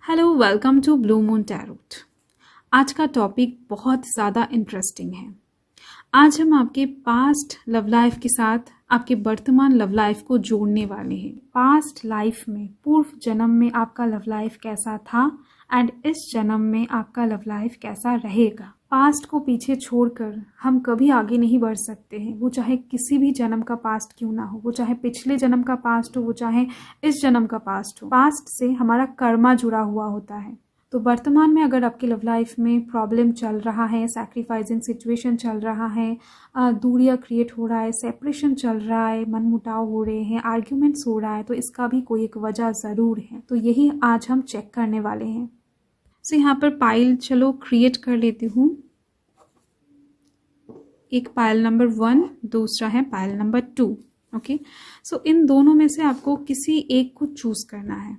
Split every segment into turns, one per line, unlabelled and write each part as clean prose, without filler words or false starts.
Hello, welcome to blue moon tarot. आज का topic बहुत ज़्यादा इंटरेस्टिंग है। आज हम आपके पास्ट लव लाइफ के साथ आपके वर्तमान लव लाइफ को जोड़ने वाले हैं। पास्ट लाइफ में, पूर्व जन्म में आपका लव लाइफ कैसा था एंड इस जन्म में आपका लव लाइफ कैसा रहेगा। पास्ट को पीछे छोड़कर हम कभी आगे नहीं बढ़ सकते हैं, वो चाहे किसी भी जन्म का पास्ट क्यों ना हो, वो चाहे पिछले जन्म का पास्ट हो, वो चाहे इस जन्म का पास्ट हो। पास्ट से हमारा कर्मा जुड़ा हुआ होता है। तो वर्तमान में अगर आपकी लव लाइफ में प्रॉब्लम चल रहा है, सैक्रिफाइसिंग सिचुएशन चल रहा है, दूरियां क्रिएट हो रहा है, सेपरेशन चल रहा है, मनमुटाव हो रहे हैं, आर्ग्यूमेंट्स हो रहा है, तो इसका भी कोई एक वजह ज़रूर है। तो यही आज हम चेक करने वाले हैं। सो यहाँ पर पाइल चलो क्रिएट कर लेती हूँ। एक पाइल नंबर 1, दूसरा है पाइल नंबर 2। ओके, सो इन दोनों में से आपको किसी एक को चूज करना है।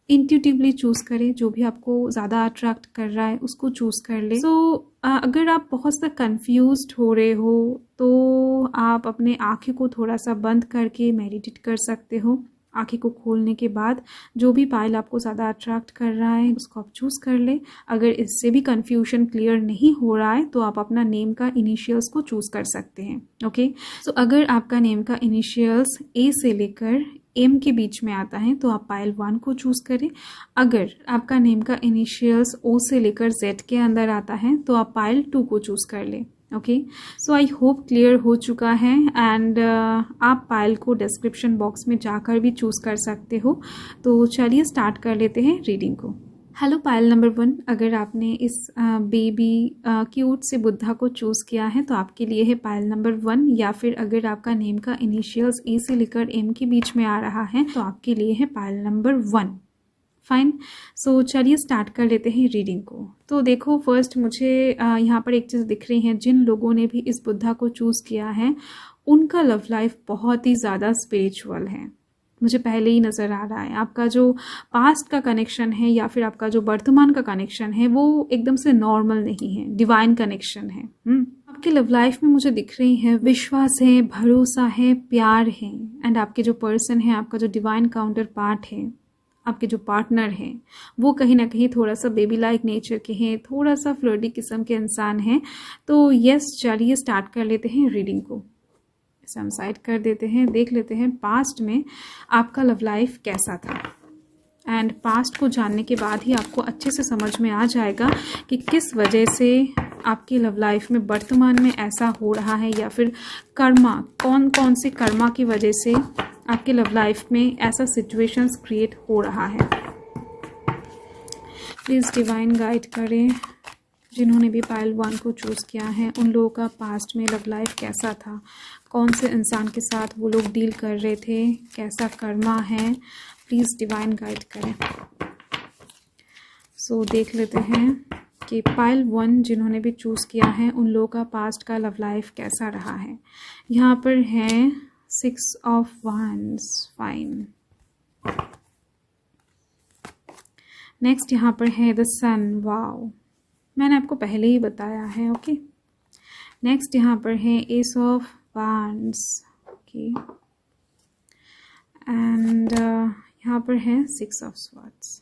इंट्यूटिवली चूज करें, जो भी आपको ज़्यादा अट्रैक्ट कर रहा है उसको चूज कर ले। सो अगर आप बहुत ज़्यादा कंफ्यूज्ड हो रहे हो तो आप अपने आँखें को थोड़ा सा बंद करके मेडिटेट कर सकते हो। आँखें को खोलने के बाद जो भी पाइल आपको ज़्यादा अट्रैक्ट कर रहा है उसको आप चूज़ कर ले। अगर इससे भी कन्फ्यूजन क्लियर नहीं हो रहा है तो आप अपना नेम का इनिशियल्स को चूज़ कर सकते हैं। ओके, सो अगर आपका नेम का इनिशियल्स ए से लेकर एम के बीच में आता है तो आप पाइल 1 को चूज़ करें। अगर आपका नेम का इनिशियल्स ओ से लेकर जेड के अंदर आता है तो आप पाइल 2 को चूज़ कर लें। Okay, so I hope clear हो चुका है एंड आप पाइल को डिस्क्रिप्शन बॉक्स में जाकर भी चूज़ कर सकते हो। तो चलिए स्टार्ट कर लेते हैं रीडिंग को। हेलो पाइल नंबर 1, अगर आपने इस बेबी क्यूट से बुद्धा को चूज़ किया है तो आपके लिए है पाइल नंबर 1, या फिर अगर आपका नेम का इनिशियल्स ए से लेकर एम के बीच में आ रहा है तो आपके लिए है पाइल नंबर 1। फाइन, सो चलिए स्टार्ट कर लेते हैं रीडिंग को। तो देखो, फर्स्ट मुझे यहाँ पर एक चीज़ दिख रही है। जिन लोगों ने भी इस बुद्धा को चूज़ किया है उनका लव लाइफ बहुत ही ज़्यादा स्पिरिचुअल है, मुझे पहले ही नज़र आ रहा है। आपका जो पास्ट का कनेक्शन है या फिर आपका जो वर्तमान का कनेक्शन है वो एकदम से नॉर्मल नहीं है, डिवाइन कनेक्शन है। आपके लव लाइफ में मुझे दिख रही है विश्वास है, भरोसा है, प्यार है, एंड आपके जो पर्सन है, आपका जो डिवाइन काउंटर पार्ट है, आपके जो पार्टनर हैं वो कहीं ना कहीं थोड़ा सा बेबी लाइक नेचर के हैं, थोड़ा सा फ्लर्टी किस्म के इंसान हैं। तो यस, चलिए स्टार्ट कर लेते हैं रीडिंग को। इसे हम साइड कर देते हैं, देख लेते हैं पास्ट में आपका लव लाइफ कैसा था। एंड पास्ट को जानने के बाद ही आपको अच्छे से समझ में आ जाएगा कि किस वजह से आपकी लव लाइफ में वर्तमान में ऐसा हो रहा है, या फिर कर्मा, कौन कौन से कर्मा की वजह से आपके लव लाइफ में ऐसा सिचुएशंस क्रिएट हो रहा है। प्लीज़ डिवाइन गाइड करें। जिन्होंने भी पाइल 1 को चूज़ किया है उन लोगों का पास्ट में लव लाइफ कैसा था, कौन से इंसान के साथ वो लोग डील कर रहे थे, कैसा कर्मा है, प्लीज़ डिवाइन गाइड करें। सो देख लेते हैं कि पाइल 1 जिन्होंने भी चूज़ किया है उन लोगों का पास्ट का लव लाइफ कैसा रहा है। यहाँ पर है 6 of Wands, फाइन। नेक्स्ट यहाँ पर है द सन, वाओ, मैंने आपको पहले ही बताया है। ओके, नेक्स्ट यहाँ पर है S of wands, okay, and यहाँ पर है 6 of Swords।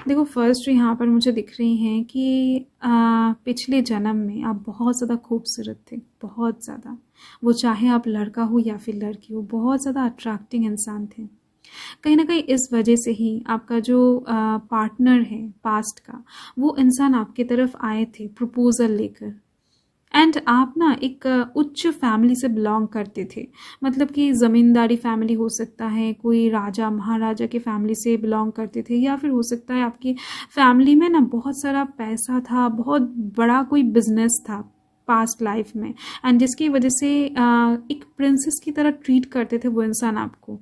देखो, फर्स्ट यहाँ पर मुझे दिख रही हैं कि पिछले जन्म में आप बहुत ज़्यादा खूबसूरत थे, बहुत ज़्यादा। वो चाहे आप लड़का हो या फिर लड़की हो, बहुत ज़्यादा अट्रैक्टिंग इंसान थे। कहीं ना कहीं इस वजह से ही आपका जो पार्टनर है पास्ट का, वो इंसान आपके तरफ आए थे प्रपोजल लेकर। एंड आप ना एक उच्च फैमिली से बिलोंग करते थे, मतलब कि ज़मींदारी फैमिली हो सकता है, कोई राजा महाराजा के फैमिली से बिलोंग करते थे, या फिर हो सकता है आपकी फैमिली में ना बहुत सारा पैसा था, बहुत बड़ा कोई बिजनेस था पास्ट लाइफ में, एंड जिसकी वजह से एक प्रिंसेस की तरह ट्रीट करते थे वो इंसान आपको,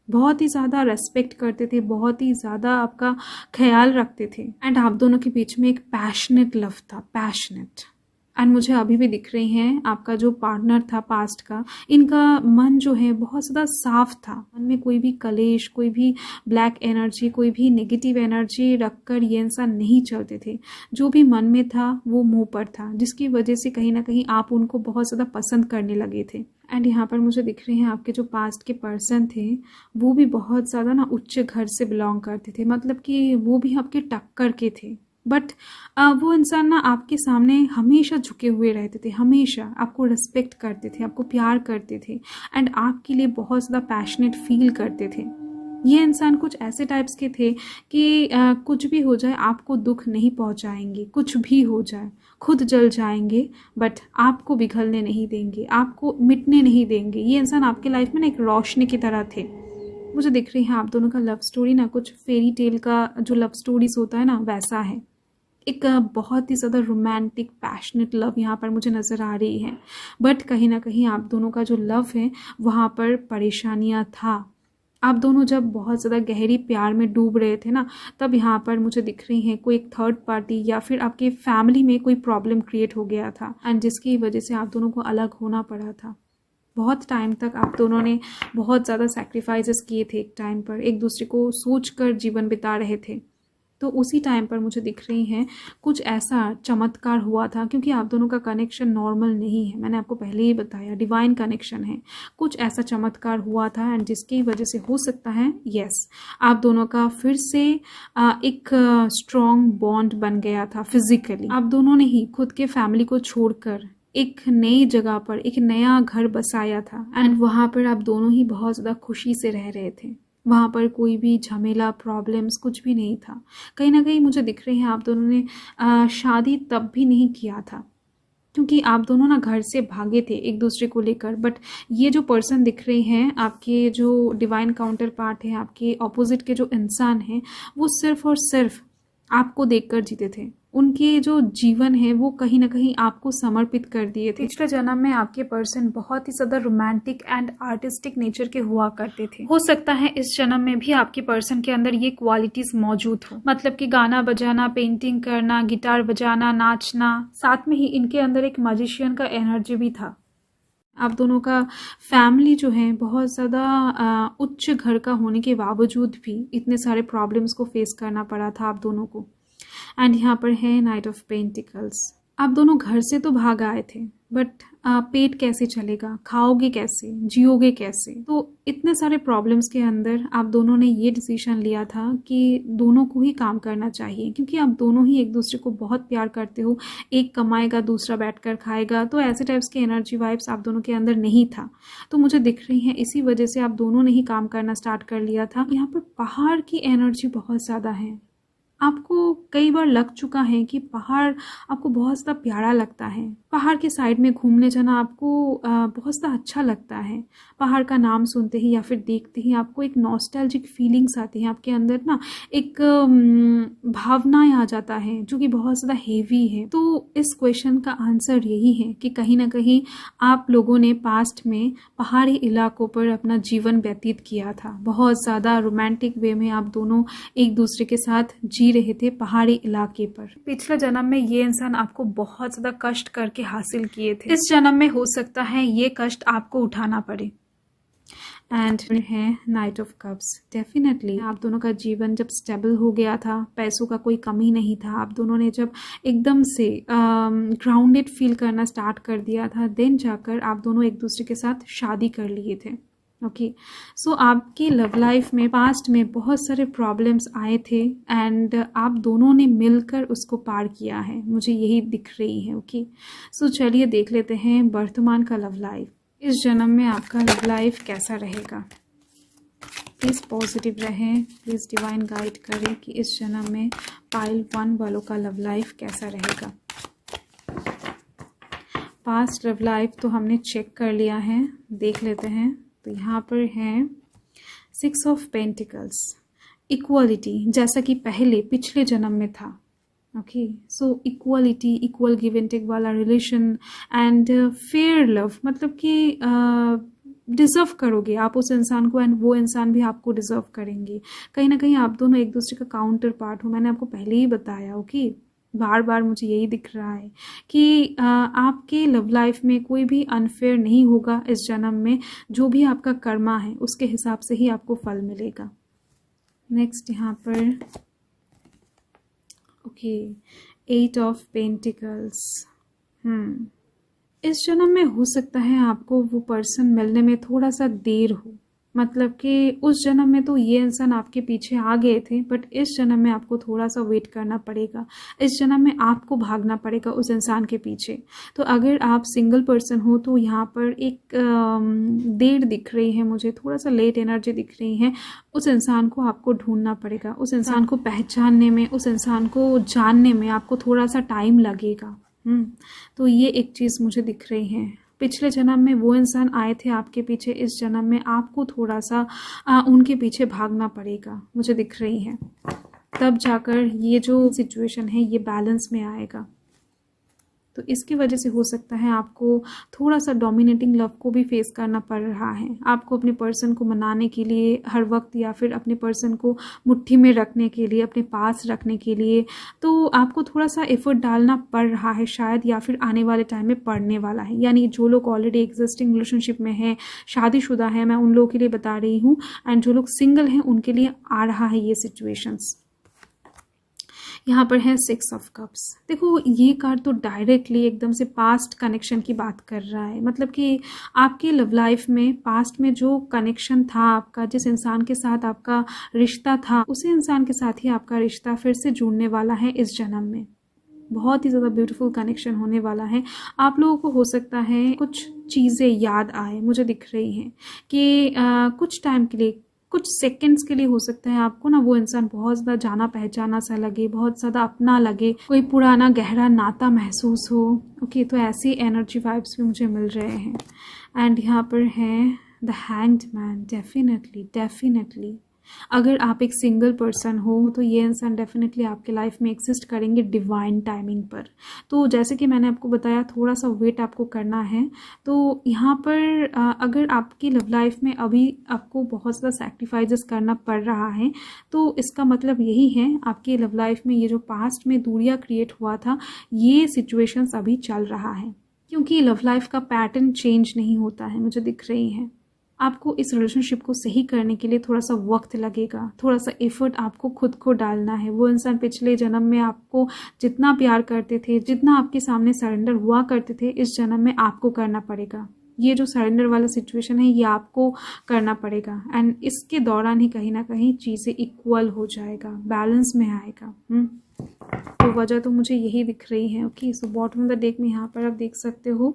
बहुत ही ज़्यादा रेस्पेक्ट करते थे, बहुत ही ज़्यादा आपका ख्याल रखते थे। एंड आप दोनों के बीच में एक पैशनेट लव था, पैशनेट। एंड मुझे अभी भी दिख रही हैं आपका जो पार्टनर था पास्ट का, इनका मन जो है बहुत ज़्यादा साफ था। मन में कोई भी कलेश, कोई भी ब्लैक एनर्जी, कोई भी नेगेटिव एनर्जी रखकर ये इंसान नहीं चलते थे। जो भी मन में था वो मुंह पर था, जिसकी वजह से कहीं ना कहीं आप उनको बहुत ज़्यादा पसंद करने लगे थे। एंड यहाँ पर मुझे दिख रहे हैं आपके जो पास्ट के पर्सन थे वो भी बहुत ज़्यादा ना उच्च घर से बिलोंग करते थे, मतलब कि वो भी आपके टक्कर के थे। बट वो इंसान ना आपके सामने हमेशा झुके हुए रहते थे, हमेशा आपको रिस्पेक्ट करते थे, आपको प्यार करते थे एंड आपके लिए बहुत ज़्यादा पैशनेट फील करते थे। ये इंसान कुछ ऐसे टाइप्स के थे कि कुछ भी हो जाए आपको दुख नहीं पहुंचाएंगे, कुछ भी हो जाए खुद जल जाएंगे बट आपको पिघलने नहीं देंगे, आपको मिटने नहीं देंगे। ये इंसान आपके लाइफ में ना एक रोशनी की तरह थे। मुझे दिख रही है आप दोनों का लव स्टोरी ना कुछ फेरी टेल का जो लव स्टोरीज होता है ना वैसा है। एक बहुत ही ज़्यादा रोमांटिक पैशनेट लव यहाँ पर मुझे नज़र आ रही है, बट कहीं ना कहीं आप दोनों का जो लव है वहाँ पर परेशानियाँ था। आप दोनों जब बहुत ज़्यादा गहरी प्यार में डूब रहे थे ना, तब यहाँ पर मुझे दिख रही हैं कोई एक थर्ड पार्टी या फिर आपके फैमिली में कोई प्रॉब्लम क्रिएट हो गया था एंड जिसकी वजह से आप दोनों को अलग होना पड़ा था। बहुत टाइम तक आप दोनों ने बहुत ज़्यादा सैक्रिफाइसेस किए थे, एक टाइम पर एक दूसरे को सोच कर जीवन बिता रहे थे। तो उसी टाइम पर मुझे दिख रही हैं कुछ ऐसा चमत्कार हुआ था, क्योंकि आप दोनों का कनेक्शन नॉर्मल नहीं है, मैंने आपको पहले ही बताया डिवाइन कनेक्शन है। कुछ ऐसा चमत्कार हुआ था एंड जिसकी वजह से हो सकता है यस आप दोनों का फिर से एक स्ट्रॉन्ग बॉन्ड बन गया था फिजिकली। आप दोनों ने ही खुद के फैमिली को छोड़कर एक नई जगह पर एक नया घर बसाया था एंड वहाँ पर आप दोनों ही बहुत ज़्यादा खुशी से रह रहे थे। वहाँ पर कोई भी झमेला प्रॉब्लम्स कुछ भी नहीं था। कहीं ना कहीं मुझे दिख रहे हैं आप दोनों ने शादी तब भी नहीं किया था क्योंकि आप दोनों ना घर से भागे थे एक दूसरे को लेकर। बट ये जो पर्सन दिख रहे हैं आपके जो डिवाइन काउंटर पार्ट है, आपके ऑपोजिट के जो इंसान हैं, वो सिर्फ और सिर्फ आपको देखकर जीते थे। उनके जो जीवन है वो कहीं ना कहीं आपको समर्पित कर दिए थे। पिछले जन्म में आपके पर्सन बहुत ही ज़्यादा रोमांटिक एंड आर्टिस्टिक नेचर के हुआ करते थे। हो सकता है इस जन्म में भी आपके पर्सन के अंदर ये क्वालिटीज मौजूद हो, मतलब कि गाना बजाना, पेंटिंग करना, गिटार बजाना, नाचना, साथ में ही इनके अंदर एक मैजिशियन का एनर्जी भी था। आप दोनों का फैमिली जो है बहुत ज़्यादा उच्च घर का होने के बावजूद भी इतने सारे प्रॉब्लम्स को फेस करना पड़ा था आप दोनों को। एंड यहाँ पर है नाइट ऑफ पेंटिकल्स। आप दोनों घर से तो भाग आए थे बट पेट कैसे चलेगा, खाओगे कैसे, जियोगे कैसे? तो इतने सारे प्रॉब्लम्स के अंदर आप दोनों ने ये डिसीजन लिया था कि दोनों को ही काम करना चाहिए, क्योंकि आप दोनों ही एक दूसरे को बहुत प्यार करते हो। एक कमाएगा दूसरा बैठकर खाएगा, तो ऐसे टाइप्स की एनर्जी वाइब्स आप दोनों के अंदर नहीं था। तो मुझे दिख रही हैं इसी वजह से आप दोनों ने ही काम करना स्टार्ट कर लिया था। यहाँ पर पहाड़ की एनर्जी बहुत ज़्यादा है। आपको कई बार लग चुका है कि पहाड़ आपको बहुत ज़्यादा प्यारा लगता है। पहाड़ के साइड में घूमने जाना आपको बहुत ज़्यादा अच्छा लगता है। पहाड़ का नाम सुनते ही या फिर देखते ही आपको एक नॉस्टैल्जिक फीलिंग्स आती हैं आपके अंदर ना, एक भावनाएं आ जाता है जो कि बहुत ज़्यादा हेवी है। तो इस क्वेश्चन का आंसर यही है कि कहीं ना कहीं आप लोगों ने पास्ट में पहाड़ी इलाकों पर अपना जीवन व्यतीत किया था। बहुत ज़्यादा रोमांटिक वे में आप दोनों एक दूसरे के साथ जी रहे थे पहाड़ी इलाके पर। पिछले जन्म में ये इंसान आपको बहुत ज़्यादा कष्ट करके हासिल किए थे। इस जन्म में हो सकता है ये कष्ट आपको उठाना पड़े। एंड है नाइट ऑफ कप्स। डेफिनेटली आप दोनों का जीवन जब स्टेबल हो गया था, पैसों का कोई कमी नहीं था, आप दोनों ने जब एकदम से ग्राउंडेड फील करना स्टार्ट कर दिया था, देन जाकर आप दोनों एक दूसरे के साथ शादी कर लिए थे। ओके, सो आपकी लव लाइफ में पास्ट में बहुत सारे प्रॉब्लम्स आए थे एंड आप दोनों ने मिलकर उसको पार किया है, मुझे यही दिख रही है। ओके, सो चलिए देख लेते हैं वर्तमान का लव लाइफ। इस जन्म में आपका लव लाइफ कैसा रहेगा? प्लीज़ पॉजिटिव रहें, प्लीज़ डिवाइन गाइड करें कि इस जन्म में पाइल 1 वालों का लव लाइफ कैसा रहेगा। पास्ट लव लाइफ तो हमने चेक कर लिया है, देख लेते हैं। तो यहाँ पर है 6 ऑफ पेंटिकल्स, इक्वलिटी, जैसा कि पहले पिछले जन्म में था। Okay, so equality, equal give and take वाला रिलेशन एंड फेयर लव, मतलब कि डिज़र्व करोगे आप उस इंसान को एंड वो इंसान भी आपको डिज़र्व करेंगे। कहीं ना कहीं आप दोनों एक दूसरे का काउंटर पार्ट हो, मैंने आपको पहले ही बताया। ओके, बार बार मुझे यही दिख रहा है कि आपके लव लाइफ में कोई भी अनफेयर नहीं होगा इस जन्म में। जो भी आपका कर्मा है उसके हिसाब से ही आपको फल मिलेगा। नेक्स्ट यहाँ पर ओके 8 ऑफ पेंटिकल्स। इस जन्म में हो सकता है आपको वो पर्सन मिलने में थोड़ा सा देर हो, मतलब कि उस जन्म में तो ये इंसान आपके पीछे आ गए थे, बट इस जन्म में आपको थोड़ा सा वेट करना पड़ेगा। इस जन्म में आपको भागना पड़ेगा उस इंसान के पीछे। तो अगर आप सिंगल पर्सन हो तो यहाँ पर एक देर दिख रही है मुझे, थोड़ा सा लेट एनर्जी दिख रही है। उस इंसान को आपको ढूंढना पड़ेगा, उस इंसान को पहचानने में, उस इंसान को जानने में आपको थोड़ा सा टाइम लगेगा। तो ये एक चीज़ मुझे दिख रही है। पिछले जन्म में वो इंसान आए थे आपके पीछे, इस जन्म में आपको थोड़ा सा उनके पीछे भागना पड़ेगा, मुझे दिख रही है। तब जाकर ये जो सिचुएशन है ये बैलेंस में आएगा। तो इसकी वजह से हो सकता है आपको थोड़ा सा डोमिनेटिंग लव को भी फेस करना पड़ रहा है। आपको अपने पर्सन को मनाने के लिए हर वक्त, या फिर अपने पर्सन को मुट्ठी में रखने के लिए, अपने पास रखने के लिए, तो आपको थोड़ा सा एफर्ट डालना पड़ रहा है शायद, या फिर आने वाले टाइम में पड़ने वाला है। यानी जो लोग ऑलरेडी एग्जिस्टिंग रिलेशनशिप में हैं, शादीशुदा है, मैं उन लोगों के लिए बता रही हूँ, एंड जो लोग सिंगल हैं उनके लिए आ रहा है ये सिचुएशंस। यहाँ पर है 6 ऑफ कप्स। देखो ये कार्ड तो डायरेक्टली एकदम से पास्ट कनेक्शन की बात कर रहा है, मतलब कि आपकी लव लाइफ में पास्ट में जो कनेक्शन था आपका, जिस इंसान के साथ आपका रिश्ता था, उसी इंसान के साथ ही आपका रिश्ता फिर से जुड़ने वाला है इस जन्म में। बहुत ही ज़्यादा ब्यूटीफुल कनेक्शन होने वाला है। आप लोगों को हो सकता है कुछ चीज़ें याद आए, मुझे दिख रही हैं कि कुछ टाइम के लिए, कुछ सेकंड्स के लिए हो सकता है आपको ना वो इंसान बहुत ज़्यादा जाना पहचाना सा लगे, बहुत ज़्यादा अपना लगे, कोई पुराना गहरा नाता महसूस हो। ओके, तो ऐसी एनर्जी वाइब्स भी मुझे मिल रहे हैं। एंड यहाँ पर है द हैंग्ड मैन। डेफिनेटली अगर आप एक सिंगल पर्सन हो तो ये इंसान डेफिनेटली आपके लाइफ में एग्जिस्ट करेंगे डिवाइन टाइमिंग पर। तो जैसे कि मैंने आपको बताया थोड़ा सा वेट आपको करना है। तो यहाँ पर अगर आपकी लव लाइफ में अभी आपको बहुत ज़्यादा सैक्रिफाइसेस करना पड़ रहा है, तो इसका मतलब यही है आपकी लव लाइफ में ये जो पास्ट में दूरियां क्रिएट हुआ था, ये सिचुएशंस अभी चल रहा है, क्योंकि लव लाइफ का पैटर्न चेंज नहीं होता है, मुझे दिख रही है। आपको इस रिलेशनशिप को सही करने के लिए थोड़ा सा वक्त लगेगा, थोड़ा सा एफर्ट आपको खुद को डालना है। वो इंसान पिछले जन्म में आपको जितना प्यार करते थे, जितना आपके सामने सरेंडर हुआ करते थे, इस जन्म में आपको करना पड़ेगा। ये जो सरेंडर वाला सिचुएशन है ये आपको करना पड़ेगा, एंड इसके दौरान ही कहीं ना कहीं चीज़ें इक्वल हो जाएगा, बैलेंस में आएगा। तो वजह तो मुझे यही दिख रही है। Okay, so bottom of the deck में यहाँ पर आप देख सकते हो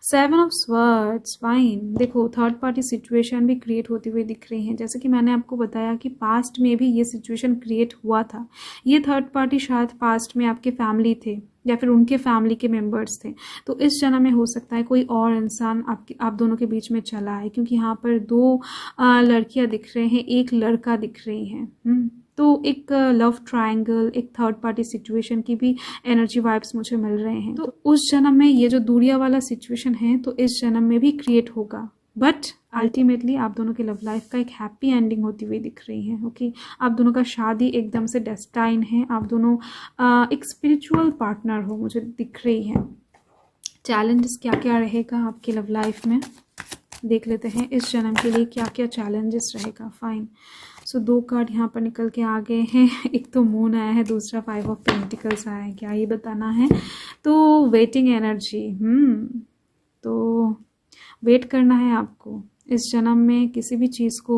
7 ऑफ स्वर्ड्स। फाइन, देखो थर्ड पार्टी सिचुएशन भी क्रिएट होती हुई दिख रही है। जैसे कि मैंने आपको बताया कि पास्ट में भी ये सिचुएशन क्रिएट हुआ था। ये थर्ड पार्टी शायद पास्ट में आपके फैमिली थे या फिर उनके फैमिली के मेंबर्स थे। तो इस जन्म में हो सकता है कोई और इंसान आप दोनों के बीच में चला है, क्योंकि यहाँ पर 2 लड़कियां दिख रहे हैं, एक लड़का दिख रही है। तो एक लव ट्रायंगल, एक थर्ड पार्टी सिचुएशन की भी एनर्जी वाइब्स मुझे मिल रहे हैं। तो उस जन्म में ये जो दूरिया वाला सिचुएशन है तो इस जन्म में भी क्रिएट होगा, बट अल्टीमेटली आप दोनों के लव लाइफ का एक हैप्पी एंडिंग होती हुई दिख रही है। ओके, आप दोनों का शादी एकदम से डेस्टाइन है, आप दोनों एक स्पिरिचुअल पार्टनर हो, मुझे दिख रही है। चैलेंजेस क्या क्या रहेगा आपके लव लाइफ में देख लेते हैं। इस जन्म के लिए क्या क्या चैलेंजेस रहेगा। फाइन, सो 2 कार्ड यहाँ पर निकल के आ गए हैं। एक तो मून आया है, दूसरा 5 ऑफ पेंटिकल्स आया है। क्या ये बताना है? तो वेटिंग एनर्जी। तो वेट करना है आपको इस जन्म में किसी भी चीज़ को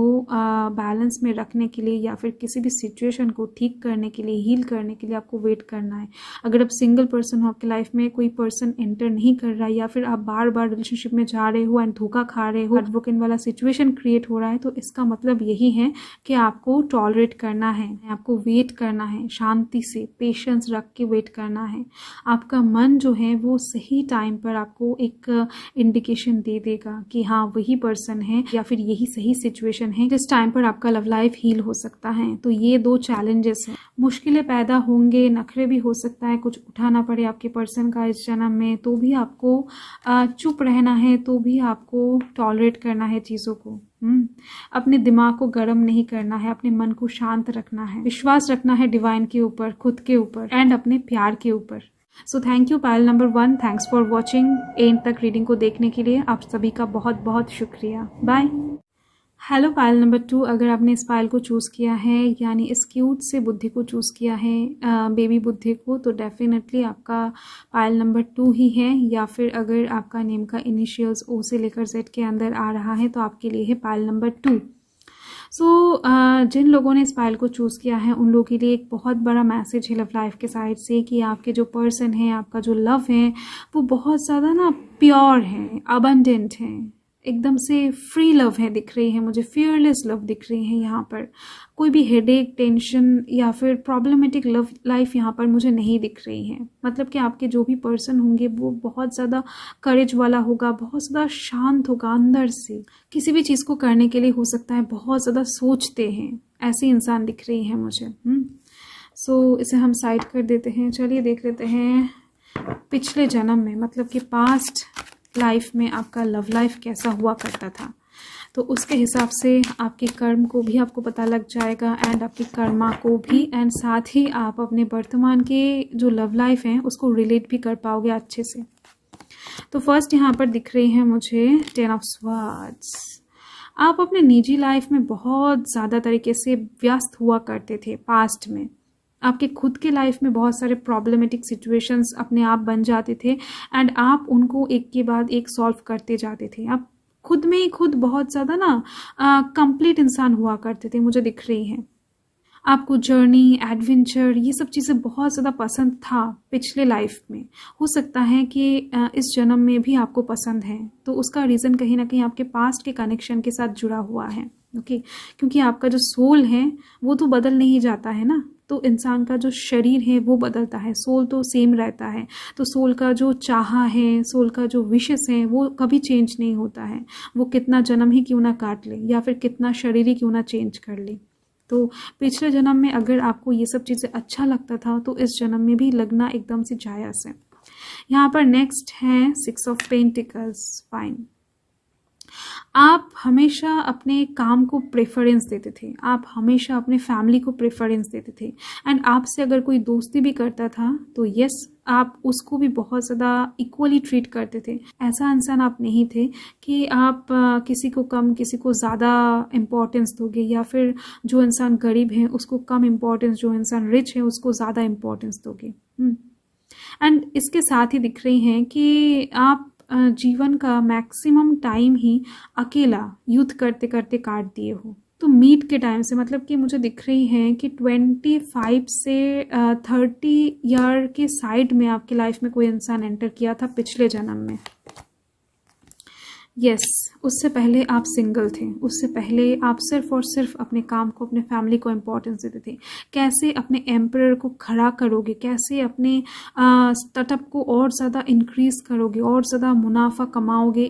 बैलेंस में रखने के लिए, या फिर किसी भी सिचुएशन को ठीक करने के लिए, हील करने के लिए आपको वेट करना है। अगर आप सिंगल पर्सन हो, आपके लाइफ में कोई पर्सन एंटर नहीं कर रहा है, या फिर आप बार बार रिलेशनशिप में जा रहे हो एंड धोखा खा रहे हो, ब्रोकन वाला सिचुएशन क्रिएट हो रहा है, तो इसका मतलब यही है कि आपको टॉलरेट करना है, आपको वेट करना है, शांति से पेशेंस रख के वेट करना है। आपका मन जो है वो सही टाइम पर आपको एक इंडिकेशन दे देगा कि हाँ वही पर्सन है या फिर यही सही सिचुएशन है जिस टाइम पर आपका लव लाइफ हील हो सकता है। तो ये 2 चैलेंजेस हैं। मुश्किलें पैदा होंगे, नखरे भी हो सकता है, कुछ उठाना पड़े आपके पर्सन का इस जन्म में, तो भी आपको चुप रहना है, तो भी आपको टॉलरेट करना है चीज़ों को। अपने दिमाग को गर्म नहीं करना है, अपने मन को शांत रखना है, विश्वास रखना है डिवाइन के ऊपर, खुद के ऊपर एंड अपने प्यार के ऊपर। So thank you pile number 1, thanks for watching. And तक रीडिंग को देखने के लिए आप सभी का बहुत बहुत शुक्रिया। बाय। हेलो पायल नंबर 2, अगर आपने इस पायल को चूज़ किया है यानी इस क्यूट से बुद्धि को चूज़ किया है, बेबी बुद्धि को, तो डेफिनेटली आपका पायल नंबर 2 ही है। या फिर अगर आपका नेम का इनिशियल्स ओ से लेकर जेड के अंदर आ रहा है तो आपके लिए है पायल नंबर 2। सो जिन लोगों ने इस पायल को चूज़ किया है उन लोगों के लिए एक बहुत बड़ा मैसेज है लव लाइफ के साइड से कि आपके जो पर्सन है, आपका जो लव है, वो बहुत ज़्यादा ना प्योर है, अबंडेंट है, एकदम से फ्री लव है दिख रही है मुझे, फियरलेस लव दिख रही है यहाँ पर। कोई भी हेडेक, टेंशन या फिर प्रॉब्लमेटिक लव लाइफ यहाँ पर मुझे नहीं दिख रही है। मतलब कि आपके जो भी पर्सन होंगे वो बहुत ज़्यादा करेज वाला होगा, बहुत ज़्यादा शांत होगा अंदर से, किसी भी चीज़ को करने के लिए हो सकता है बहुत ज़्यादा सोचते हैं, ऐसे इंसान दिख रही है मुझे। सो इसे हम साइड कर देते हैं। चलिए देख लेते हैं पिछले जन्म में, मतलब कि पास्ट लाइफ में आपका लव लाइफ कैसा हुआ करता था, तो उसके हिसाब से आपके कर्म को भी आपको पता लग जाएगा एंड आपकी कर्मा को भी, एंड साथ ही आप अपने वर्तमान के जो लव लाइफ है उसको रिलेट भी कर पाओगे अच्छे से। तो फर्स्ट यहाँ पर दिख रही है मुझे 10 ऑफ स्वॉर्ड्स। आप अपने निजी लाइफ में बहुत ज़्यादा तरीके से व्यस्त हुआ करते थे पास्ट में। आपके खुद के लाइफ में बहुत सारे प्रॉब्लमेटिक सिचुएशंस अपने आप बन जाते थे एंड आप उनको एक के बाद एक सॉल्व करते जाते थे। आप खुद में ही खुद बहुत ज़्यादा ना कंप्लीट इंसान हुआ करते थे, मुझे दिख रही है। आपको जर्नी, एडवेंचर, ये सब चीज़ें बहुत ज़्यादा पसंद था पिछले लाइफ में। हो सकता है कि इस जन्म में भी आपको पसंद है, तो उसका रीज़न कहीं ना कहीं आपके पास्ट के कनेक्शन के साथ जुड़ा हुआ है। ओके, क्योंकि आपका जो सोल है वो तो बदल नहीं जाता है ना, तो इंसान का जो शरीर है वो बदलता है, सोल तो सेम रहता है। तो सोल का जो चाहा है, सोल का जो विशेस है वो कभी चेंज नहीं होता है, वो कितना जन्म ही क्यों ना काट ले या फिर कितना शरीर ही क्यों ना चेंज कर ले। तो पिछले जन्म में अगर आपको ये सब चीज़ें अच्छा लगता था तो इस जन्म में भी लगना एकदम से जायज़ है। यहाँ पर नेक्स्ट है 6 ऑफ पेंटिकल्स। फाइन, आप हमेशा अपने काम को प्रेफरेंस देते थे, आप हमेशा अपने फैमिली को प्रेफरेंस देते थे एंड आपसे अगर कोई दोस्ती भी करता था तो यस, आप उसको भी बहुत ज़्यादा इक्वली ट्रीट करते थे। ऐसा इंसान आप नहीं थे कि आप किसी को कम, किसी को ज़्यादा इम्पोर्टेंस दोगे, या फिर जो इंसान गरीब है उसको कम इम्पोर्टेंस, जो इंसान रिच है उसको ज़्यादा इम्पोर्टेंस दोगे। एंड इसके साथ ही दिख रही हैं कि आप जीवन का मैक्सिमम टाइम ही अकेला युद्ध करते करते काट दिए हो। तो मीट के टाइम से, मतलब कि मुझे दिख रही है कि 25 से 30 ईयर के साइड में आपकी लाइफ में कोई इंसान एंटर किया था पिछले जन्म में। यस, उससे पहले आप सिंगल थे, उससे पहले आप सिर्फ और सिर्फ अपने काम को, अपने फैमिली को इम्पोर्टेंस देते थे। कैसे अपने एम्परर को खड़ा करोगे, कैसे अपने स्टार्टअप को और ज़्यादा इंक्रीज करोगे, और ज़्यादा मुनाफा कमाओगे,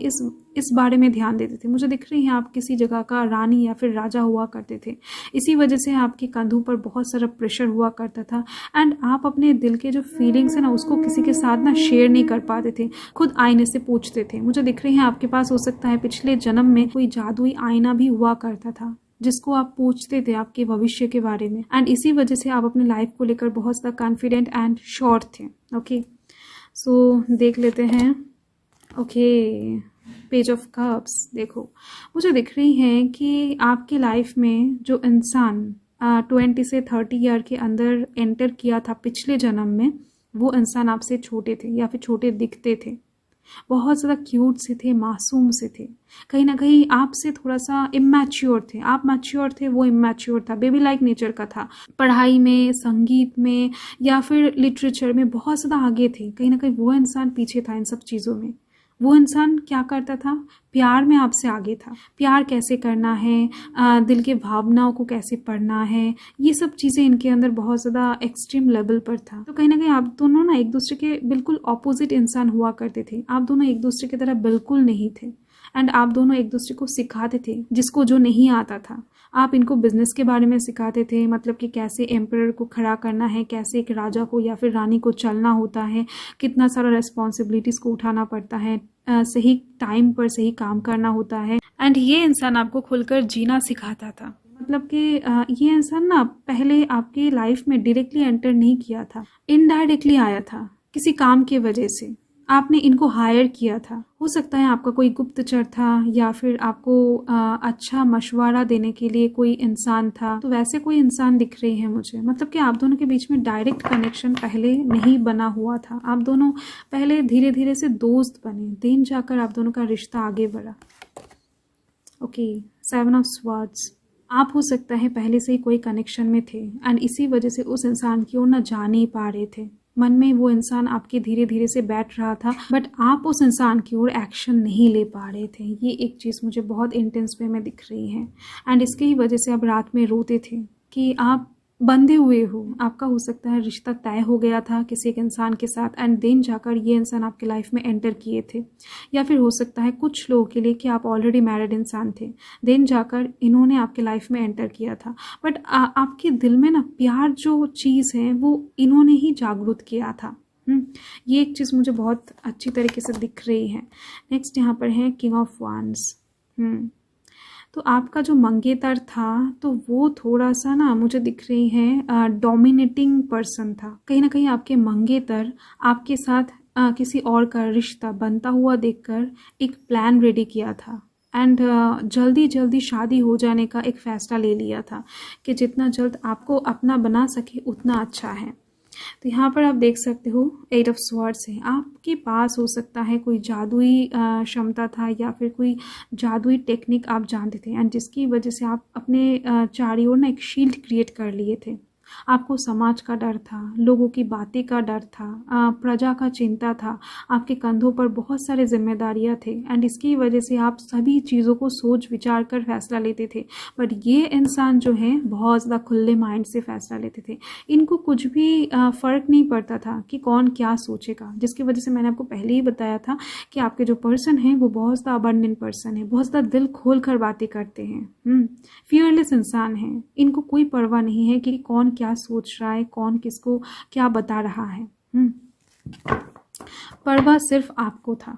इस बारे में ध्यान देते थे। मुझे दिख रही है आप किसी जगह का रानी या फिर राजा हुआ करते थे, इसी वजह से आपके कंधों पर बहुत सारा प्रेशर हुआ करता था एंड आप अपने दिल के जो फीलिंग्स है ना उसको किसी के साथ ना शेयर नहीं कर पाते थे, खुद आईने से पूछते थे। मुझे दिख रही है आपके पास हो सकता है पिछले जन्म में कोई जादुई आईना भी हुआ करता था जिसको आप पूछते थे आपके भविष्य के बारे में, एंड इसी वजह से आप अपने लाइफ को लेकर बहुत ज़्यादा कॉन्फिडेंट एंड श्योर थे। ओके, सो देख लेते हैं। Okay, page of cups. देखो, मुझे दिख रही है कि आपके लाइफ में जो इंसान 20 से 30 ईयर के अंदर एंटर किया था पिछले जन्म में, वो इंसान आपसे छोटे थे या फिर छोटे दिखते थे, बहुत ज़्यादा क्यूट से थे, मासूम से थे, कहीं ना कहीं आपसे थोड़ा सा इमैच्योर थे। आप मैच्योर थे, वो इमैच्योर था, बेबी लाइक नेचर का था। पढ़ाई में, संगीत में या फिर लिटरेचर में बहुत ज़्यादा आगे थे, कहीं ना कहीं वो इंसान पीछे था इन सब चीज़ों में। वो इंसान क्या करता था, प्यार में आपसे आगे था। प्यार कैसे करना है, दिल के भावनाओं को कैसे पढ़ना है, ये सब चीज़ें इनके अंदर बहुत ज़्यादा एक्सट्रीम लेवल पर था। तो कहीं ना कहीं आप दोनों ना एक दूसरे के बिल्कुल ऑपोजिट इंसान हुआ करते थे। आप दोनों एक दूसरे की तरह बिल्कुल नहीं थे एंड आप दोनों एक दूसरे को सिखाते थे जिसको जो नहीं आता था। आप इनको बिजनेस के बारे में सिखाते थे, मतलब कि कैसे एम्परर को खड़ा करना है, कैसे एक राजा को या फिर रानी को चलना होता है, कितना सारा रेस्पॉन्सिबिलिटीज़ को उठाना पड़ता है, सही टाइम पर सही काम करना होता है। एंड ये इंसान आपको खुलकर जीना सिखाता था। मतलब कि ये इंसान ना पहले आपकी लाइफ में डायरेक्टली एंटर नहीं किया था, इनडायरेक्टली आया था किसी काम की वजह से। आपने इनको हायर किया था। हो सकता है आपका कोई गुप्तचर था या फिर आपको अच्छा मशवरा देने के लिए कोई इंसान था। तो वैसे कोई इंसान दिख रही है मुझे, मतलब कि आप दोनों के बीच में डायरेक्ट कनेक्शन पहले नहीं बना हुआ था। आप दोनों पहले धीरे धीरे से दोस्त बने, देन जाकर आप दोनों का रिश्ता आगे बढ़ा। Okay, 7 of swords. आप हो सकता है पहले से ही कोई कनेक्शन में थे एंड इसी वजह से उस इंसान की ओर ना जा नहीं पा रहे थे। मन में वो इंसान आपके धीरे धीरे से बैठ रहा था, बट आप उस इंसान की ओर एक्शन नहीं ले पा रहे थे। ये एक चीज़ मुझे बहुत इंटेंस वे में दिख रही है एंड इसकी ही वजह से आप रात में रोते थे कि आप बंधे हुए हो। आपका हो सकता है रिश्ता तय हो गया था किसी एक इंसान के साथ एंड देन जाकर ये इंसान आपके लाइफ में एंटर किए थे, या फिर हो सकता है कुछ लोगों के लिए कि आप ऑलरेडी मैरिड इंसान थे, देन जाकर इन्होंने आपके लाइफ में एंटर किया था। बट आपके दिल में ना प्यार जो चीज़ है वो इन्होंने ही जागरूक किया था। ये एक चीज़ मुझे बहुत अच्छी तरीके से दिख रही है। नेक्स्ट यहाँ पर है किंग ऑफ वांड्स। तो आपका जो मंगेतर था तो वो थोड़ा सा ना मुझे दिख रही है डोमिनेटिंग पर्सन था। कहीं ना कहीं आपके मंगेतर आपके साथ किसी और का रिश्ता बनता हुआ देखकर एक प्लान रेडी किया था एंड जल्दी जल्दी शादी हो जाने का एक फ़ैसला ले लिया था कि जितना जल्द आपको अपना बना सके उतना अच्छा है। तो यहाँ पर आप देख सकते हो 8 ऑफ स्वॉर्ड्स है। आपके पास हो सकता है कोई जादुई क्षमता था या फिर कोई जादुई टेक्निक आप जानते थे एंड जिसकी वजह से आप अपने चारों ओर ना एक शील्ड क्रिएट कर लिए थे। आपको समाज का डर था, लोगों की बातें का डर था, प्रजा का चिंता था, आपके कंधों पर बहुत सारे जिम्मेदारियां थे एंड इसकी वजह से आप सभी चीज़ों को सोच विचार कर फैसला लेते थे। बट ये इंसान जो है बहुत ज़्यादा खुले माइंड से फैसला लेते थे। इनको कुछ भी फ़र्क नहीं पड़ता था कि कौन क्या सोचेगा, जिसकी वजह से मैंने आपको पहले ही बताया था कि आपके जो पर्सन है वो बहुत ज़्यादा अबंडेंट पर्सन है, बहुत ज़्यादा दिल खोल कर बातें करते हैं, फियरलेस इंसान है। इनको कोई परवाह नहीं है कि कौन क्या सोच रहा है, कौन किसको क्या बता रहा है। परवाह सिर्फ आपको था।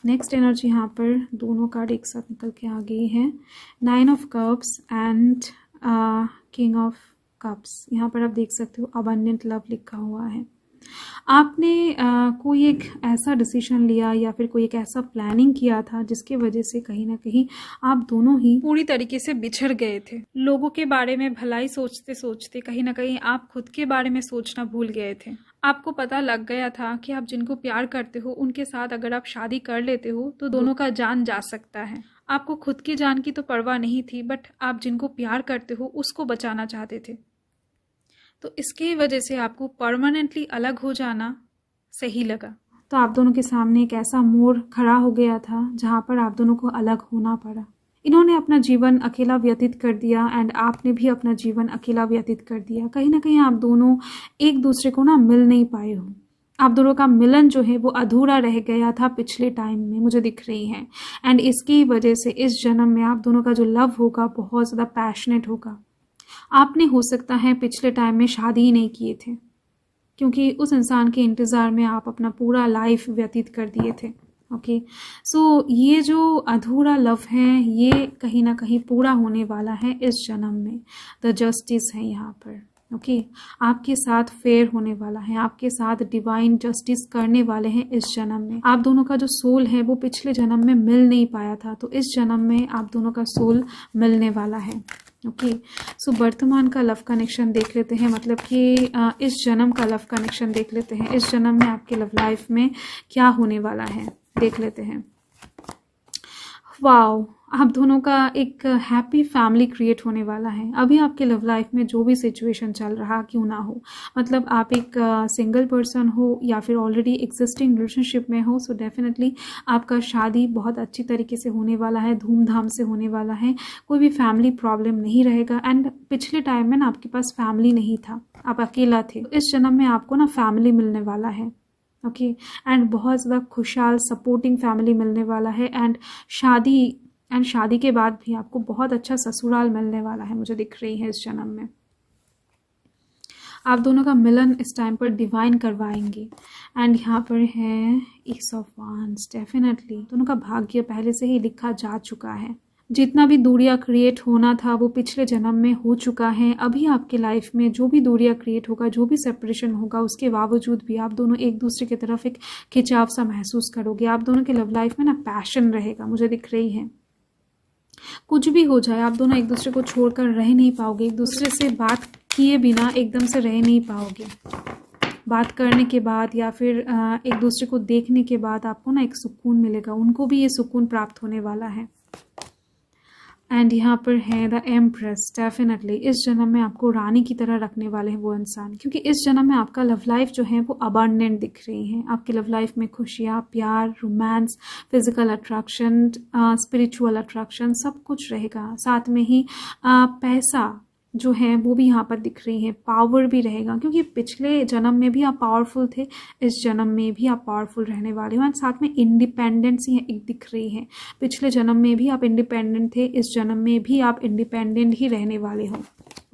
नेक्स्ट एनर्जी यहाँ पर दोनों कार्ड एक साथ निकल के आ गई है, 9 of cups and king of cups. यहाँ पर आप देख सकते हो अबंडेंट लव लिखा हुआ है। आपने कोई एक ऐसा डिसीजन लिया या फिर कोई एक ऐसा प्लानिंग किया था जिसके वजह से कहीं ना कहीं आप दोनों ही पूरी तरीके से बिछड़ गए थे। लोगों के बारे में भलाई सोचते सोचते कहीं ना कहीं आप खुद के बारे में सोचना भूल गए थे। आपको पता लग गया था कि आप जिनको प्यार करते हो उनके साथ अगर आप शादी कर लेते हो तो दोनों का जान जा सकता है। आपको खुद की जान की तो परवाह नहीं थी, बट आप जिनको प्यार करते हो उसको बचाना चाहते थे। तो इसकी वजह से आपको परमानेंटली अलग हो जाना सही लगा। तो आप दोनों के सामने एक ऐसा मोड़ खड़ा हो गया था जहाँ पर आप दोनों को अलग होना पड़ा। इन्होंने अपना जीवन अकेला व्यतीत कर दिया एंड आपने भी अपना जीवन अकेला व्यतीत कर दिया। कहीं ना कहीं आप दोनों एक दूसरे को ना मिल नहीं पाए हो। आप दोनों का मिलन जो है वो अधूरा रह गया था पिछले टाइम में, मुझे दिख रही है। एंड इसकी वजह से इस जन्म में आप दोनों का जो लव होगा बहुत ज़्यादा पैशनेट होगा। आपने हो सकता है पिछले टाइम में शादी ही नहीं किए थे क्योंकि उस इंसान के इंतज़ार में आप अपना पूरा लाइफ व्यतीत कर दिए थे। ओके, सो ये जो अधूरा लव है ये कहीं ना कहीं पूरा होने वाला है इस जन्म में। द जस्टिस है यहाँ पर। ओके, आपके साथ फेयर होने वाला है, आपके साथ डिवाइन जस्टिस करने वाले हैं इस जन्म में। आप दोनों का जो सोल है वो पिछले जन्म में मिल नहीं पाया था, तो इस जन्म में आप दोनों का सोल मिलने वाला है। ओके, सो वर्तमान का लव कनेक्शन देख लेते हैं, मतलब कि इस जन्म का लव कनेक्शन देख लेते हैं। इस जन्म में आपके लव लाइफ में क्या होने वाला है देख लेते हैं। वाओ, आप दोनों का एक हैप्पी फैमिली क्रिएट होने वाला है। अभी आपके लव लाइफ में जो भी सिचुएशन चल रहा क्यों ना हो, मतलब आप एक सिंगल पर्सन हो या फिर ऑलरेडी एग्जिस्टिंग रिलेशनशिप में हो, सो डेफिनेटली आपका शादी बहुत अच्छी तरीके से होने वाला है, धूमधाम से होने वाला है। कोई भी फैमिली प्रॉब्लम नहीं रहेगा। एंड पिछले टाइम में ना आपके पास फैमिली नहीं था, आप अकेला थे। इस जन्म में आपको ना फैमिली मिलने वाला है। ओके, एंड बहुत ज़्यादा खुशहाल सपोर्टिंग फैमिली मिलने वाला है। एंड शादी के बाद भी आपको बहुत अच्छा ससुराल मिलने वाला है, मुझे दिख रही है इस जन्म में। आप दोनों का मिलन इस टाइम पर डिवाइन करवाएंगे। एंड यहाँ पर है एस ऑफ वांड्स। डेफिनेटली दोनों का भाग्य पहले से ही लिखा जा चुका है। जितना भी दूरियां क्रिएट होना था वो पिछले जन्म में हो चुका है। अभी आपके लाइफ में जो भी दूरियां क्रिएट होगा, जो भी सेपरेशन होगा, उसके बावजूद भी आप दोनों एक दूसरे की तरफ एक खिंचाव सा महसूस करोगे। आप दोनों के लव लाइफ में ना पैशन रहेगा, मुझे दिख रही है। कुछ भी हो जाए आप दोनों एक दूसरे को छोड़कर रह नहीं पाओगे, एक दूसरे से बात किए बिना एकदम से रह नहीं पाओगे। बात करने के बाद या फिर एक दूसरे को देखने के बाद आपको ना एक सुकून मिलेगा, उनको भी ये सुकून प्राप्त होने वाला है। एंड यहाँ पर है द एम्प्रेस। डेफिनेटली इस जन्म में आपको रानी की तरह रखने वाले हैं वो इंसान, क्योंकि इस जन्म में आपका लव लाइफ जो है वो अबंडेंट दिख रही है। आपके लव लाइफ में खुशियाँ, प्यार, romance, physical attraction, spiritual attraction सब कुछ रहेगा। साथ में ही पैसा जो है वो भी यहाँ पर दिख रही है, पावर भी रहेगा, क्योंकि पिछले जन्म में भी आप पावरफुल थे, इस जन्म में भी आप पावरफुल रहने वाले हो। एंड साथ में इंडिपेंडेंस एक दिख रही है। पिछले जन्म में भी आप इंडिपेंडेंट थे, इस जन्म में भी आप इंडिपेंडेंट ही रहने वाले हो।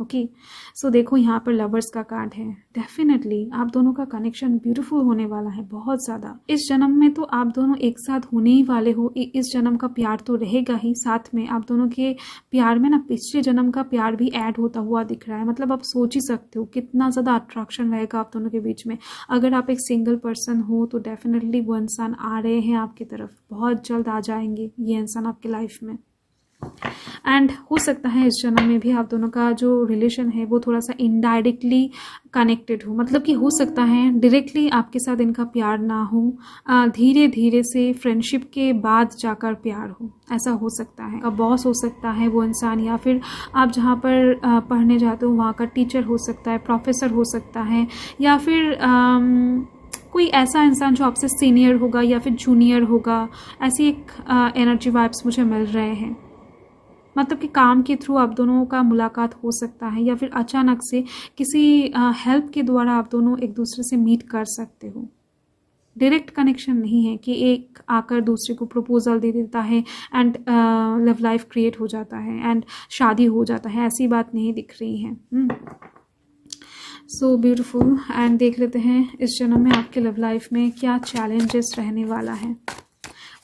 ओके, सो देखो यहाँ पर लवर्स का कार्ड है। डेफिनेटली आप दोनों का कनेक्शन ब्यूटीफुल होने वाला है, बहुत ज़्यादा। इस जन्म में तो आप दोनों एक साथ होने ही वाले हो। इस जन्म का प्यार तो रहेगा ही, साथ में आप दोनों के प्यार में ना पिछले जन्म का प्यार भी ऐड होता हुआ दिख रहा है। मतलब आप सोच ही सकते हो कितना ज़्यादा अट्रैक्शन रहेगा आप दोनों के बीच में। अगर आप एक सिंगल पर्सन हो तो डेफिनेटली वो इंसान आ रहे हैं आपकी तरफ, बहुत जल्द आ जाएंगे ये इंसान आपकी लाइफ में। एंड हो सकता है इस जन्म में भी आप दोनों का जो रिलेशन है वो थोड़ा सा इनडायरेक्टली कनेक्टेड हो। मतलब कि हो सकता है डायरेक्टली आपके साथ इनका प्यार ना हो, धीरे धीरे से फ्रेंडशिप के बाद जाकर प्यार हो, ऐसा हो सकता है। बॉस हो सकता है वो इंसान, या फिर आप जहाँ पर पढ़ने जाते हो वहाँ का टीचर हो सकता है, प्रोफेसर हो सकता है, या फिर कोई ऐसा इंसान जो आपसे सीनियर होगा या फिर जूनियर होगा। ऐसी एक एनर्जी वाइब्स मुझे मिल रहे हैं। मतलब कि काम के थ्रू आप दोनों का मुलाकात हो सकता है, या फिर अचानक से किसी हेल्प के द्वारा आप दोनों एक दूसरे से मीट कर सकते हो। डायरेक्ट कनेक्शन नहीं है कि एक आकर दूसरे को प्रपोजल दे देता है एंड लव लाइफ क्रिएट हो जाता है एंड शादी हो जाता है, ऐसी बात नहीं दिख रही है। So beautiful. एंड देख लेते हैं इस जन्म में आपके लव लाइफ में क्या चैलेंजेस रहने वाला है,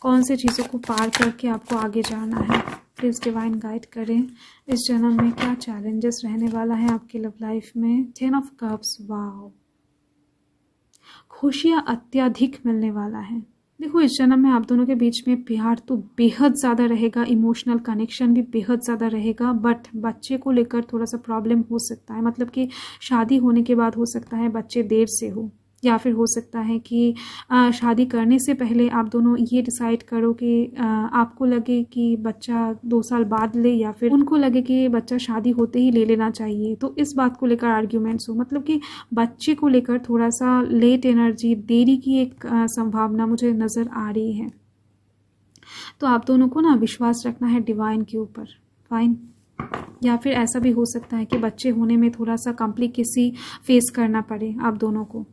कौन से चीज़ों को पार करके आपको आगे जाना है। प्लीज़ डिवाइन गाइड करें, इस जन्म में क्या चैलेंजेस रहने वाला है आपकी लव लाइफ में। 10 ऑफ कप्स। वाओ, खुशियाँ अत्यधिक मिलने वाला है। देखो इस जन्म में आप दोनों के बीच में प्यार तो बेहद ज़्यादा रहेगा, इमोशनल कनेक्शन भी बेहद ज़्यादा रहेगा, बट बच्चे को लेकर थोड़ा सा प्रॉब्लम हो सकता है। मतलब कि शादी होने के बाद हो सकता है बच्चे देर से हो, या फिर हो सकता है कि शादी करने से पहले आप दोनों ये डिसाइड करो कि आपको लगे कि बच्चा 2 साल बाद ले, या फिर उनको लगे कि बच्चा शादी होते ही ले लेना चाहिए। तो इस बात को लेकर आर्ग्यूमेंट्स हो। मतलब कि बच्चे को लेकर थोड़ा सा लेट एनर्जी, देरी की एक संभावना मुझे नज़र आ रही है। तो आप दोनों को ना विश्वास रखना है डिवाइन के ऊपर। फाइन। या फिर ऐसा भी हो सकता है कि बच्चे होने में थोड़ा सा कॉम्प्लिकेसी फेस करना पड़े आप दोनों को।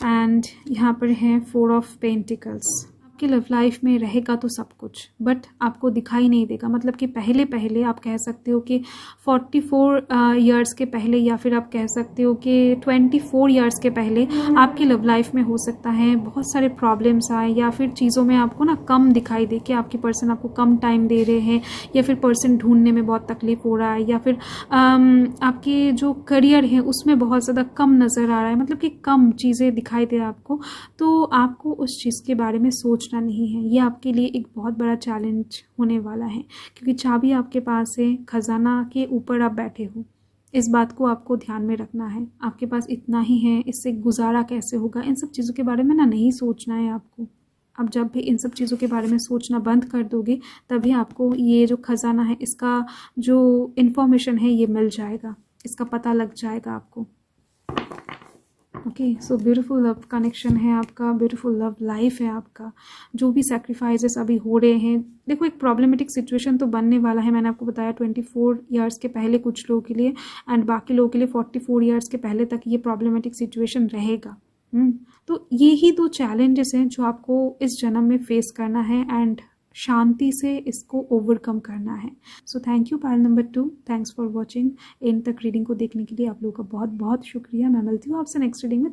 एंड यहाँ पर है 4 ऑफ पेंटिकल्स। आपकी लव लाइफ में रहेगा तो सब कुछ, बट आपको दिखाई नहीं देगा। मतलब कि पहले पहले आप कह सकते हो कि 44 ईयर्स के पहले, या फिर आप कह सकते हो कि 24 ईयर्स के पहले आपकी लव लाइफ में हो सकता है बहुत सारे प्रॉब्लम्स आए, या फिर चीज़ों में आपको ना कम दिखाई दे कि आपकी पर्सन आपको कम टाइम दे रहे हैं, या फिर पर्सन ढूंढने में बहुत तकलीफ हो रहा है, या फिर आपके जो करियर है उसमें बहुत ज़्यादा कम नज़र आ रहा है। मतलब कि कम चीज़ें दिखाई दे आपको, तो आपको उस चीज़ के बारे में सोचना नहीं है। ये आपके लिए एक बहुत बड़ा चैलेंज होने वाला है, क्योंकि चाबी आपके पास है, खजाना के ऊपर आप बैठे हो। इस बात को आपको ध्यान में रखना है। आपके पास इतना ही है, इससे गुजारा कैसे होगा, इन सब चीज़ों के बारे में ना नहीं सोचना है आपको। अब जब भी इन सब चीज़ों के बारे में सोचना बंद कर दोगे, तभी आपको ये जो खजाना है, इसका जो इन्फॉर्मेशन है ये मिल जाएगा, इसका पता लग जाएगा आपको। Okay, so beautiful love connection है आपका, ब्यूटीफुल लव लाइफ है आपका। जो भी सैक्रिफाइसेस अभी हो रहे हैं, देखो एक प्रॉब्लमेटिक सिचुएशन तो बनने वाला है। मैंने आपको बताया 24 ईयर्स के पहले कुछ लोगों के लिए, एंड बाकी लोगों के लिए 44 ईयर्स के पहले तक ये प्रॉब्लमेटिक सिचुएशन रहेगा। तो यही 2 चैलेंजेस हैं जो आपको इस जन्म में फेस करना है, एंड शांति से इसको ओवरकम करना है। So thank you pile number 2, thanks for watching. And तक रीडिंग को देखने के लिए आप लोगों का बहुत बहुत शुक्रिया। मैं मिलती हूँ आपसे नेक्स्ट रीडिंग में।